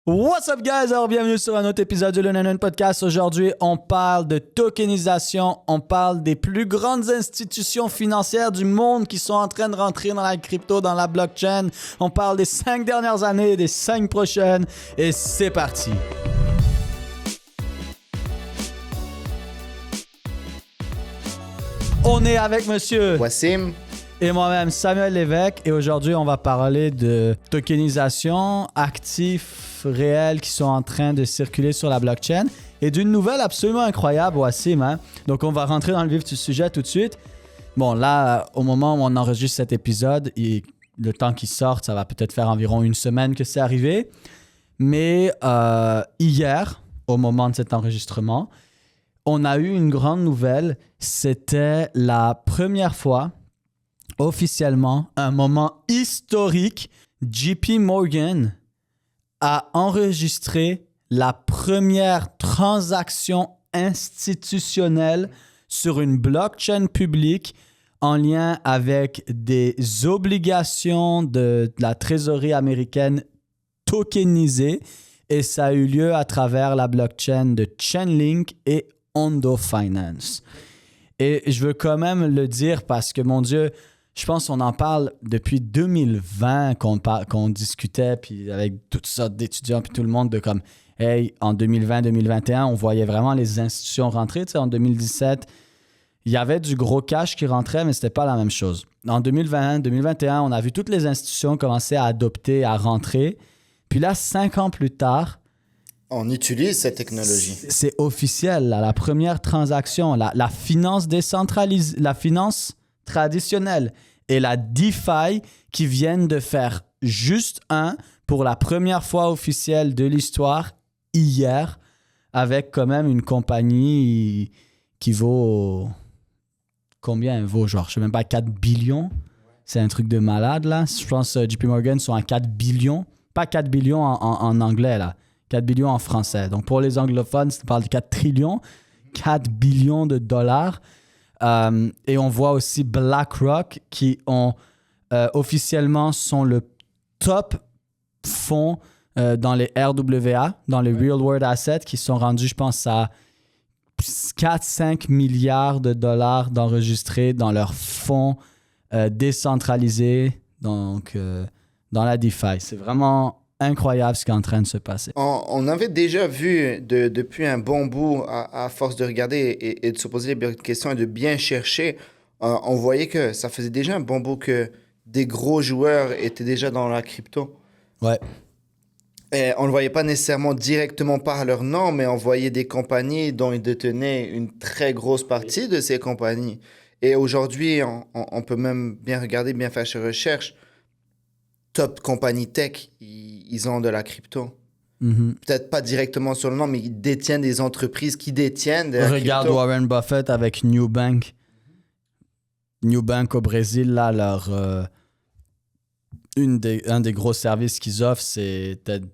What's up guys, alors bienvenue sur un autre épisode du Lunanon Podcast. Aujourd'hui, on parle de tokenisation, on parle des plus grandes institutions financières du monde qui sont en train de rentrer dans la crypto, dans la blockchain. On parle des 5 dernières années, des 5 prochaines et c'est parti. On est avec monsieur Wassim et moi-même Samuel Lévesque et aujourd'hui on va parler de tokenisation, actifs réels qui sont en train de circuler sur la blockchain et d'une nouvelle absolument incroyable, Wassim. Hein? Donc on va rentrer dans le vif du sujet tout de suite. Bon là, au moment où on enregistre cet épisode, le temps qu'il sorte, ça va peut-être faire environ une semaine que c'est arrivé. Mais hier, au moment de cet enregistrement, on a eu une grande nouvelle. C'était la première fois officiellement, un moment historique, JP Morgan a enregistré la première transaction institutionnelle sur une blockchain publique en lien avec des obligations de la trésorerie américaine tokenisées et ça a eu lieu à travers la blockchain de Chainlink et Ondo Finance. Et je veux quand même le dire parce que, mon Dieu, je pense qu'on en parle depuis 2020 qu'on discutait puis avec toutes sortes d'étudiants puis tout le monde de comme hey, en 2020-2021, on voyait vraiment les institutions rentrer. Tu sais, en 2017, il y avait du gros cash qui rentrait, mais c'était pas la même chose. En 2020-2021, on a vu toutes les institutions commencer à adopter, à rentrer. Puis là, 5 ans plus tard, on utilise cette technologie. C'est officiel, là, la première transaction, la finance décentralisée, la finance traditionnelle et la DeFi qui viennent de faire juste pour la première fois officielle de l'histoire hier avec quand même une compagnie qui vaut combien elle vaut, genre je sais même pas, 4 billions. C'est un truc de malade là. Je pense que JP Morgan sont à 4 billions, pas 4 billions en anglais là. 4 billions en français. Donc, pour les anglophones, on parle de 4 trillions, 4 billions de dollars. Et on voit aussi BlackRock qui officiellement sont le top fonds dans les RWA, dans les Real World Assets, qui sont rendus, je pense, à 4-5 milliards de dollars d'enregistrés dans leurs fonds décentralisés, donc dans la DeFi. C'est vraiment incroyable ce qui est en train de se passer. On avait déjà vu depuis un bon bout, à force de regarder et de se poser les bonnes questions et de bien chercher, on voyait que ça faisait déjà un bon bout que des gros joueurs étaient déjà dans la crypto. Ouais. Et on ne le voyait pas nécessairement directement par leur nom, mais on voyait des compagnies dont ils détenaient une très grosse partie de ces compagnies. Et aujourd'hui, on peut même bien regarder, bien faire ses recherches. Top compagnie tech, ils ont de la crypto. Mm-hmm. Peut-être pas directement sur le nom, mais ils détiennent des entreprises qui détiennent de la Regarde crypto. Warren Buffett avec Nubank. Nubank au Brésil, là, un des gros services qu'ils offrent, c'est peut-être,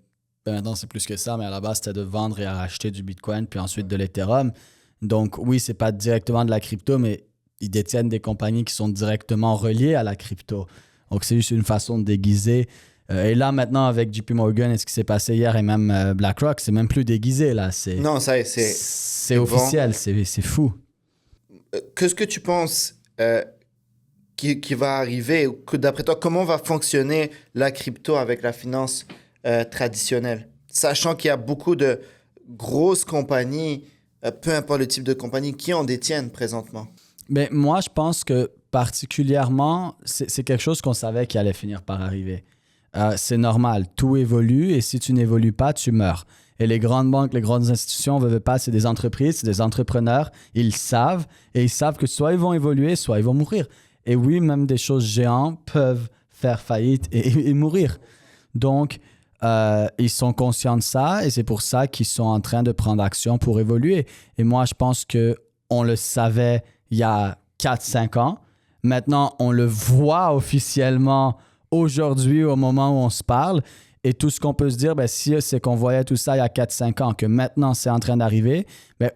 maintenant c'est plus que ça, mais à la base, c'était de vendre et acheter du Bitcoin, puis ensuite de l'Ethereum. Donc oui, c'est pas directement de la crypto, mais ils détiennent des compagnies qui sont directement reliées à la crypto. Donc, c'est juste une façon de déguiser. Et là, maintenant, avec JP Morgan et ce qui s'est passé hier et même BlackRock, c'est même plus déguisé, là. Non, ça, c'est officiel, bon. C'est fou. Qu'est-ce que tu penses qui va arriver? D'après toi, comment va fonctionner la crypto avec la finance traditionnelle? Sachant qu'il y a beaucoup de grosses compagnies, peu importe le type de compagnie, qui en détiennent présentement. Mais moi, je pense que particulièrement, c'est quelque chose qu'on savait qui allait finir par arriver. C'est normal, tout évolue et si tu n'évolues pas, tu meurs. Et les grandes banques, les grandes institutions, veulent pas, c'est des entreprises, c'est des entrepreneurs, ils savent et ils savent que soit ils vont évoluer, soit ils vont mourir. Et oui, même des choses géantes peuvent faire faillite et mourir. Donc, ils sont conscients de ça et c'est pour ça qu'ils sont en train de prendre action pour évoluer. Et moi, je pense qu'on le savait il y a 4-5 ans. Maintenant, on le voit officiellement aujourd'hui au moment où on se parle. Et tout ce qu'on peut se dire, c'est qu'on voyait tout ça il y a 4-5 ans, que maintenant c'est en train d'arriver.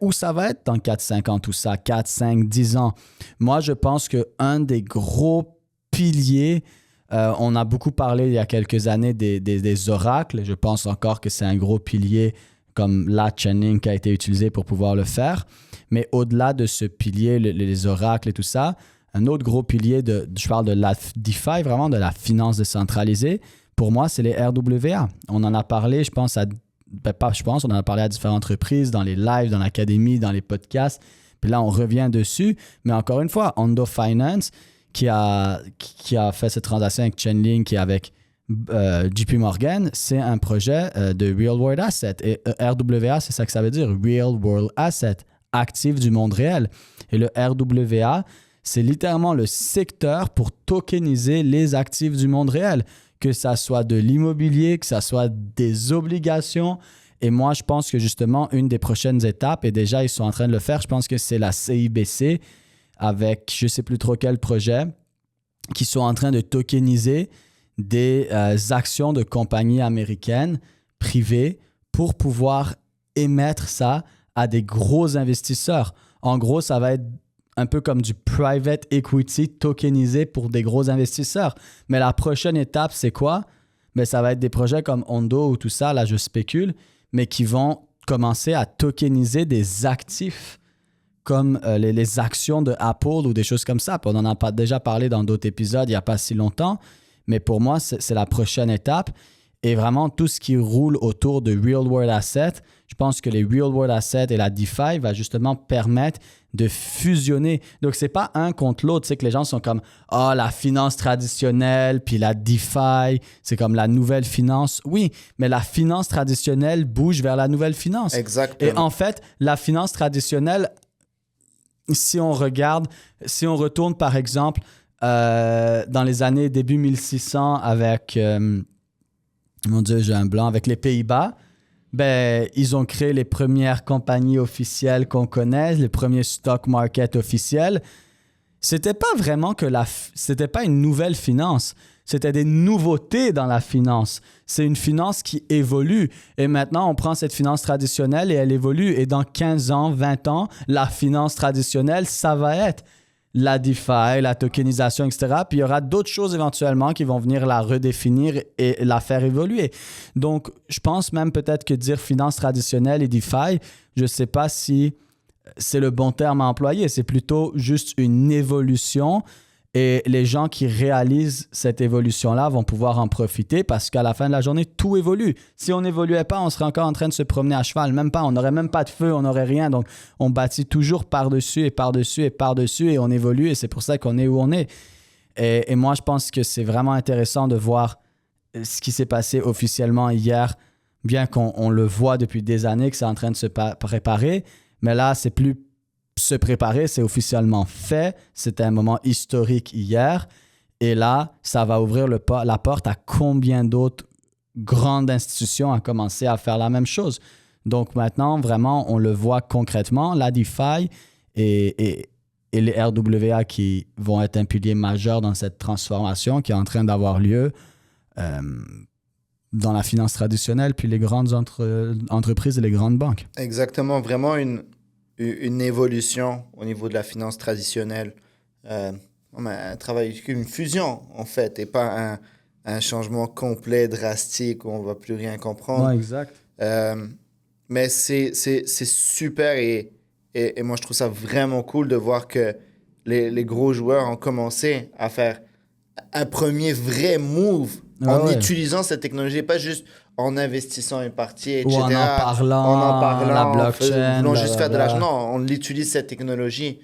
Où ça va être dans 4-5 ans tout ça, 4, 5, 10 ans? Moi, je pense qu'un des gros piliers On a beaucoup parlé il y a quelques années des oracles. Je pense encore que c'est un gros pilier comme la Chainlink qui a été utilisé pour pouvoir le faire. Mais au-delà de ce pilier, les oracles et tout ça, un autre gros pilier, je parle de la DeFi, vraiment de la finance décentralisée, pour moi, c'est les RWA. On en a parlé, on en a parlé à différentes reprises, dans les lives, dans l'académie, dans les podcasts. Puis là, on revient dessus. Mais encore une fois, Ondo Finance, qui a fait cette transaction avec Chainlink et avec JP Morgan, c'est un projet de Real World Asset. Et RWA, c'est ça que ça veut dire, Real World Asset, actif du monde réel. Et le RWA, c'est littéralement le secteur pour tokeniser les actifs du monde réel, que ça soit de l'immobilier, que ça soit des obligations. Et moi, je pense que justement, une des prochaines étapes, et déjà, ils sont en train de le faire, je pense que c'est la CIBC avec je ne sais plus trop quel projet, qui sont en train de tokeniser des actions de compagnies américaines privées pour pouvoir émettre ça à des gros investisseurs. En gros, ça va être un peu comme du private equity tokenisé pour des gros investisseurs. Mais la prochaine étape, c'est quoi? Mais ça va être des projets comme Ondo ou tout ça, là je spécule, mais qui vont commencer à tokeniser des actifs comme les actions de Apple ou des choses comme ça. Puis on en a déjà parlé dans d'autres épisodes il n'y a pas si longtemps, mais pour moi, c'est la prochaine étape. Et vraiment, tout ce qui roule autour de Real World Assets, je pense que les Real World Assets et la DeFi va justement permettre de fusionner. Donc, ce n'est pas un contre l'autre. Tu sais que les gens sont comme « Ah, la finance traditionnelle, puis la DeFi, c'est comme la nouvelle finance. » Oui, mais la finance traditionnelle bouge vers la nouvelle finance. Exactement. Et en fait, la finance traditionnelle, si on retourne par exemple dans les années début 1600 avec... mon Dieu, j'ai un blanc. Avec les Pays-Bas, ben, ils ont créé les premières compagnies officielles qu'on connaît, les premiers stock market officiels. C'était pas vraiment c'était pas une nouvelle finance. C'était des nouveautés dans la finance. C'est une finance qui évolue. Et maintenant, on prend cette finance traditionnelle et elle évolue. Et dans 15 ans, 20 ans, la finance traditionnelle, ça va être la DeFi, la tokenisation, etc. Puis il y aura d'autres choses éventuellement qui vont venir la redéfinir et la faire évoluer. Donc, je pense même peut-être que dire finance traditionnelle et DeFi, je ne sais pas si c'est le bon terme à employer. C'est plutôt juste une évolution et les gens qui réalisent cette évolution-là vont pouvoir en profiter parce qu'à la fin de la journée, tout évolue. Si on n'évoluait pas, on serait encore en train de se promener à cheval. Même pas, on n'aurait même pas de feu, on n'aurait rien. Donc, on bâtit toujours par-dessus et par-dessus et par-dessus et on évolue et c'est pour ça qu'on est où on est. Et moi, je pense que c'est vraiment intéressant de voir ce qui s'est passé officiellement hier, bien qu'on le voit depuis des années que c'est en train de se préparer. Mais là, c'est plus se préparer, c'est officiellement fait. C'était un moment historique hier. Et là, ça va ouvrir la porte à combien d'autres grandes institutions à commencer à faire la même chose. Donc maintenant, vraiment, on le voit concrètement. La DeFi et les RWA qui vont être un pilier majeur dans cette transformation qui est en train d'avoir lieu dans la finance traditionnelle, puis les grandes entreprises et les grandes banques. Exactement, vraiment une évolution au niveau de la finance traditionnelle. Un travail, une fusion, en fait, et pas un changement complet, drastique, où on ne va plus rien comprendre. Ouais, exact. Mais c'est super et moi, je trouve ça vraiment cool de voir que les gros joueurs ont commencé à faire un premier vrai move en utilisant cette technologie, pas juste en investissant une partie, etc. Ou en parlant, la blockchain. Non, juste faire de l'argent. Non, on utilise cette technologie.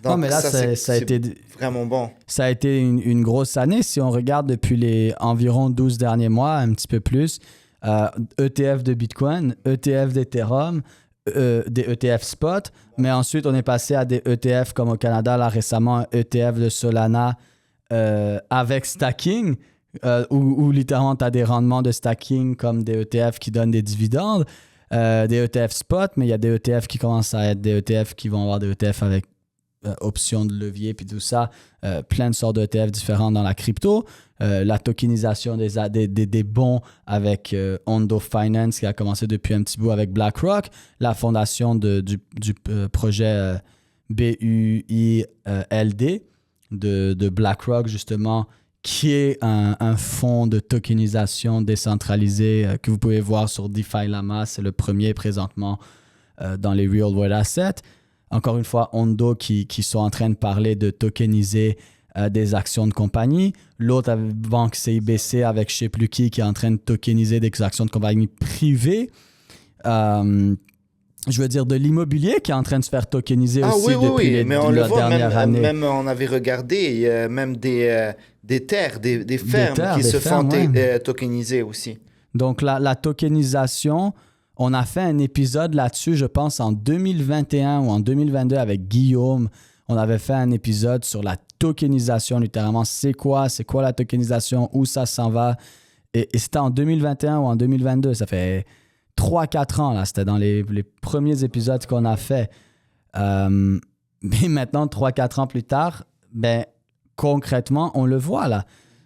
Donc, non, mais là, ça a été vraiment bon. Ça a été une grosse année. Si on regarde depuis les environ 12 derniers mois, un petit peu plus, ETF de Bitcoin, ETF d'Ethereum, des ETF spot, mais ensuite, on est passé à des ETF comme au Canada, là récemment, un ETF de Solana avec stacking, où littéralement, tu as des rendements de stacking comme des ETF qui donnent des dividendes, des ETF spot, mais il y a des ETF qui commencent à être des ETF qui vont avoir des ETF avec options de levier, puis tout ça, plein de sortes d'ETF différents dans la crypto, la tokenisation des bons avec Ondo Finance qui a commencé depuis un petit bout avec BlackRock, la fondation du projet BUILD de BlackRock justement qui est un fonds de tokenisation décentralisé que vous pouvez voir sur DeFi Llama. C'est le premier présentement dans les Real World Assets. Encore une fois, Ondo qui sont en train de parler de tokeniser des actions de compagnie. L'autre banque, c'est IBC avec je ne sais plus qui est en train de tokeniser des actions de compagnie privées. Je veux dire de l'immobilier qui est en train de se faire tokeniser aussi depuis la dernière année. Même on avait regardé, même des terres, des fermes qui se font tokeniser aussi. Donc la tokenisation, on a fait un épisode là-dessus, je pense en 2021 ou en 2022 avec Guillaume. On avait fait un épisode sur la tokenisation, littéralement. C'est quoi la tokenisation, où ça s'en va. Et c'était en 2021 ou en 2022, ça fait 3-4 ans, là, c'était dans les premiers épisodes qu'on a fait. Mais maintenant, 3-4 ans plus tard, concrètement, on le voit là.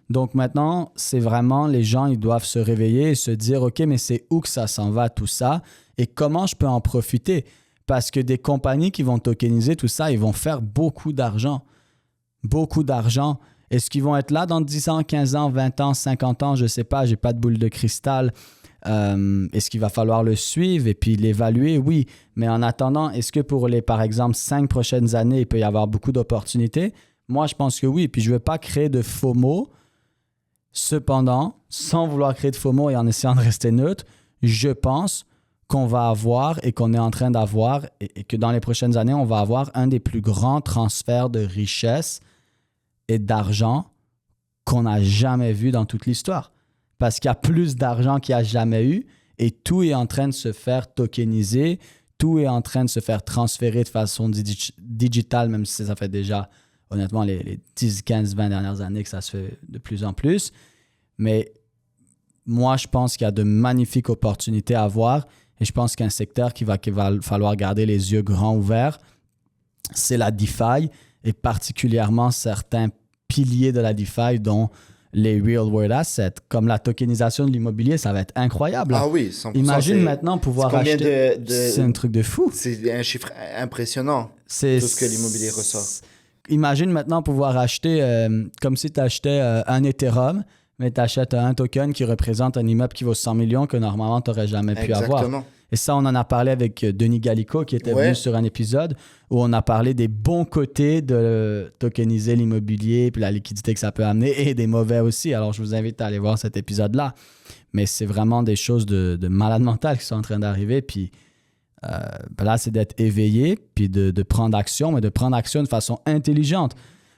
Donc maintenant, c'est vraiment, les gens, ils doivent se réveiller et se dire, OK, mais c'est où que ça s'en va, tout ça, et comment je peux en profiter? Parce que des compagnies qui vont tokeniser tout ça, ils vont faire beaucoup d'argent. Beaucoup d'argent. Est-ce qu'ils vont être là dans 10 ans, 15 ans, 20 ans, 50 ans? Je ne sais pas, je n'ai pas de boule de cristal. Est-ce qu'il va falloir le suivre et puis l'évaluer? Oui, mais en attendant, est-ce que pour les, par exemple, 5 prochaines années, il peut y avoir beaucoup d'opportunités? Moi, je pense que oui. Puis je ne veux pas créer de FOMO. Cependant, sans vouloir créer de FOMO et en essayant de rester neutre, je pense qu'on va avoir et qu'on est en train d'avoir et que dans les prochaines années, on va avoir un des plus grands transferts de richesse et d'argent qu'on n'a jamais vu dans toute l'histoire. Parce qu'il y a plus d'argent qu'il n'y a jamais eu et tout est en train de se faire tokeniser, tout est en train de se faire transférer de façon digitale, même si ça fait déjà, honnêtement, les 10, 15, 20 dernières années que ça se fait de plus en plus. Mais moi, je pense qu'il y a de magnifiques opportunités à voir et je pense qu'un secteur qu'il va falloir garder les yeux grands ouverts, c'est la DeFi et particulièrement certains piliers de la DeFi dont les Real World Assets, comme la tokenisation de l'immobilier, ça va être incroyable. Ah oui, 100%. Imagine maintenant pouvoir acheter... C'est un truc de fou. C'est un chiffre impressionnant, tout ce que l'immobilier ressort. Imagine maintenant pouvoir acheter, comme si tu achetais un Ethereum, mais tu achètes un token qui représente un immeuble qui vaut 100 millions que normalement tu n'aurais jamais pu avoir. Et ça, on en a parlé avec Denis Gallico qui était venu sur un épisode où on a parlé des bons côtés de tokeniser l'immobilier puis la liquidité que ça peut amener et des mauvais aussi. Alors, je vous invite à aller voir cet épisode-là. Mais c'est vraiment des choses de malade mental qui sont en train d'arriver. Puis là, c'est d'être éveillé puis de prendre action, mais de prendre action de façon intelligente.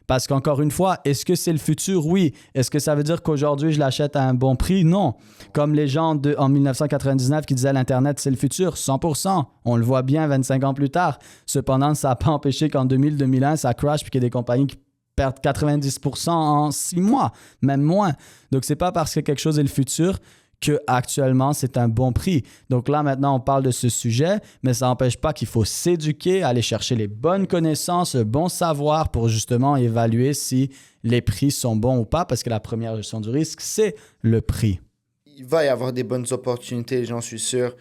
Parce qu'encore une fois, est-ce que c'est le futur? Oui. Est-ce que ça veut dire qu'aujourd'hui, je l'achète à un bon prix? Non. Comme les gens en 1999 qui disaient l'Internet, c'est le futur, 100%. On le voit bien 25 ans plus tard. Cependant, ça n'a pas empêché qu'en 2000-2001, ça crash puis qu'il y ait des compagnies qui perdent 90% en 6 mois, même moins. Donc, c'est pas parce que quelque chose est le futur qu'actuellement, c'est un bon prix. Donc là, maintenant, on parle de ce sujet, mais ça n'empêche pas qu'il faut s'éduquer, aller chercher les bonnes connaissances, le bon savoir pour justement évaluer si les prix sont bons ou pas, parce que la première gestion du risque, c'est le prix. Il va y avoir des bonnes opportunités, j'en suis sûr.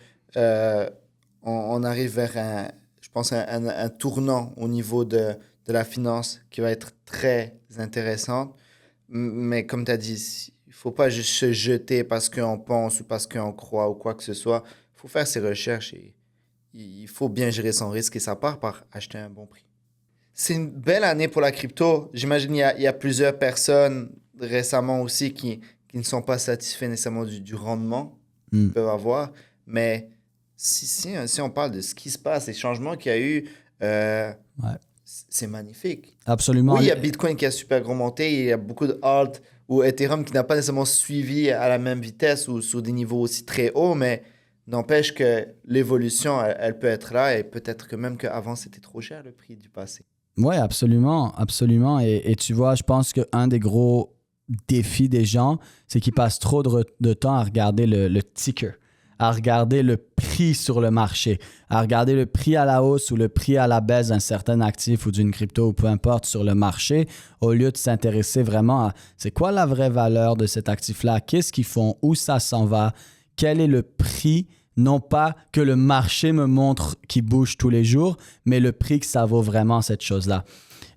On arrive vers un tournant au niveau de la finance qui va être très intéressant. Mais comme tu as dit, il ne faut pas juste se jeter parce qu'on pense ou parce qu'on croit ou quoi que ce soit. Il faut faire ses recherches et il faut bien gérer son risque et ça part par acheter un bon prix. C'est une belle année pour la crypto. J'imagine qu'il y a plusieurs personnes récemment aussi qui ne sont pas satisfaits nécessairement du rendement qu'ils peuvent avoir. Mais si on parle de ce qui se passe, les changements qu'il y a eu, c'est magnifique. Absolument. Oui, il y a Bitcoin qui a super gros monté, il y a beaucoup de alt ou Ethereum qui n'a pas nécessairement suivi à la même vitesse ou sur des niveaux aussi très hauts, mais n'empêche que l'évolution, elle peut être là et peut-être que même qu'avant, c'était trop cher le prix du passé. Oui, absolument, absolument. Et tu vois, je pense qu'un des gros défis des gens, c'est qu'ils passent trop de temps à regarder le ticker, à regarder le prix sur le marché, à regarder le prix à la hausse ou le prix à la baisse d'un certain actif ou d'une crypto ou peu importe sur le marché, au lieu de s'intéresser vraiment à c'est quoi la vraie valeur de cet actif-là, qu'est-ce qu'ils font, où ça s'en va, quel est le prix, non pas que le marché me montre qu'il bouge tous les jours, mais le prix que ça vaut vraiment cette chose-là.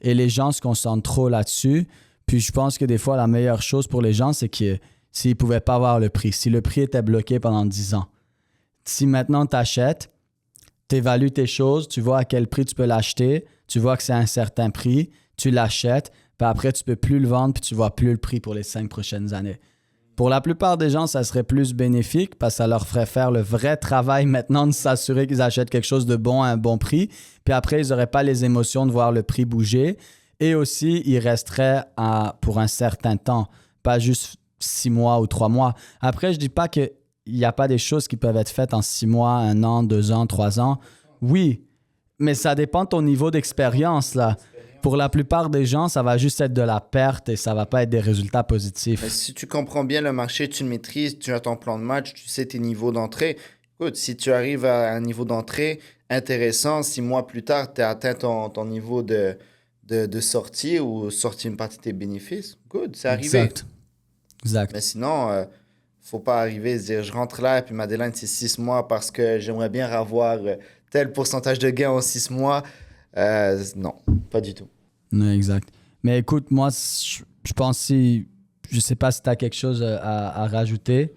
Et les gens se concentrent trop là-dessus. Puis je pense que des fois, la meilleure chose pour les gens, c'est que s'ils ne pouvaient pas voir le prix, si le prix était bloqué pendant 10 ans, si maintenant tu achètes, tu évalues tes choses, tu vois à quel prix tu peux l'acheter, tu vois que c'est à un certain prix, tu l'achètes, puis après, tu ne peux plus le vendre, puis tu ne vois plus le prix pour les 5 prochaines années. Pour la plupart des gens, ça serait plus bénéfique parce que ça leur ferait faire le vrai travail maintenant de s'assurer qu'ils achètent quelque chose de bon à un bon prix. Puis après, ils n'auraient pas les émotions de voir le prix bouger. Et aussi, ils resteraient pour un certain temps, pas juste 6 mois ou 3 mois. Après, je ne dis pas qu'il n'y a pas des choses qui peuvent être faites en 6 mois, 1 an, 2 ans, 3 ans. Oui, mais ça dépend de ton niveau d'expérience, là. Pour la plupart des gens, ça va juste être de la perte et ça ne va pas être des résultats positifs. Mais si tu comprends bien le marché, tu le maîtrises, tu as ton plan de match, tu sais tes niveaux d'entrée. Écoute, si tu arrives à un niveau d'entrée intéressant, 6 mois plus tard, tu as atteint ton niveau de sortie ou sorti une partie de tes bénéfices, good, c'est arrivé. Exact. Mais sinon, faut pas arriver et se dire je rentre là et puis ma deadline c'est 6 mois parce que j'aimerais bien avoir tel pourcentage de gain en 6 mois. Non, pas du tout. Non, exact. Mais écoute, moi, je pense je sais pas si tu as quelque chose à rajouter.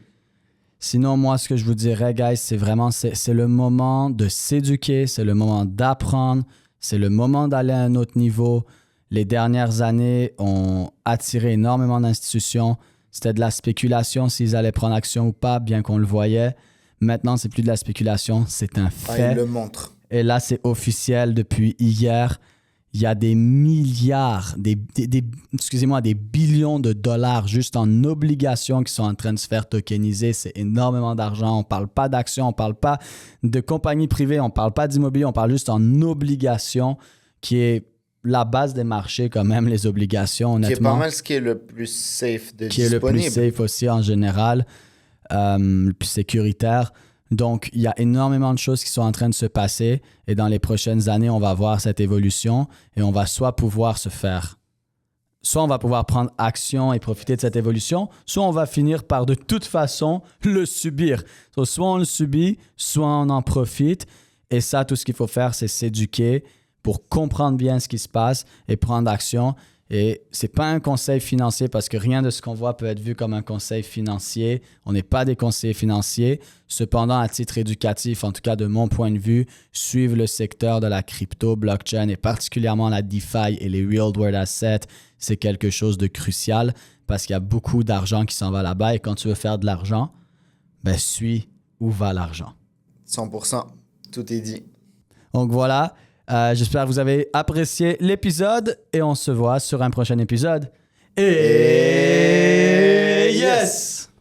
Sinon, moi, ce que je vous dirais, guys, c'est vraiment, c'est le moment de s'éduquer, c'est le moment d'apprendre, c'est le moment d'aller à un autre niveau. Les dernières années ont attiré énormément d'institutions. C'était de la spéculation s'ils allaient prendre action ou pas, bien qu'on le voyait. Maintenant, c'est plus de la spéculation, c'est un fait. Ah, il le montre. Et là, c'est officiel depuis hier. Il y a des milliards, des billions de dollars juste en obligations qui sont en train de se faire tokeniser. C'est énormément d'argent. On ne parle pas d'actions, on ne parle pas de compagnies privées, on ne parle pas d'immobilier, on parle juste en obligations, qui est la base des marchés quand même, les obligations, honnêtement. Qui est pas mal ce qui est le plus safe de qui disponible. Est le plus safe aussi en général, le plus sécuritaire. Donc, il y a énormément de choses qui sont en train de se passer et dans les prochaines années, on va voir cette évolution et on va soit on va pouvoir prendre action et profiter de cette évolution, soit on va finir par de toute façon le subir. Donc, soit on le subit, soit on en profite. Et ça, tout ce qu'il faut faire, c'est s'éduquer pour comprendre bien ce qui se passe et prendre action. Et c'est pas un conseil financier parce que rien de ce qu'on voit peut être vu comme un conseil financier. On n'est pas des conseillers financiers. Cependant, à titre éducatif, en tout cas de mon point de vue, suivre le secteur de la crypto, blockchain et particulièrement la DeFi et les Real World Assets, c'est quelque chose de crucial parce qu'il y a beaucoup d'argent qui s'en va là-bas et quand tu veux faire de l'argent, ben suis où va l'argent. 100%, tout est dit. Donc voilà. J'espère que vous avez apprécié l'épisode et on se voit sur un prochain épisode. Et yes!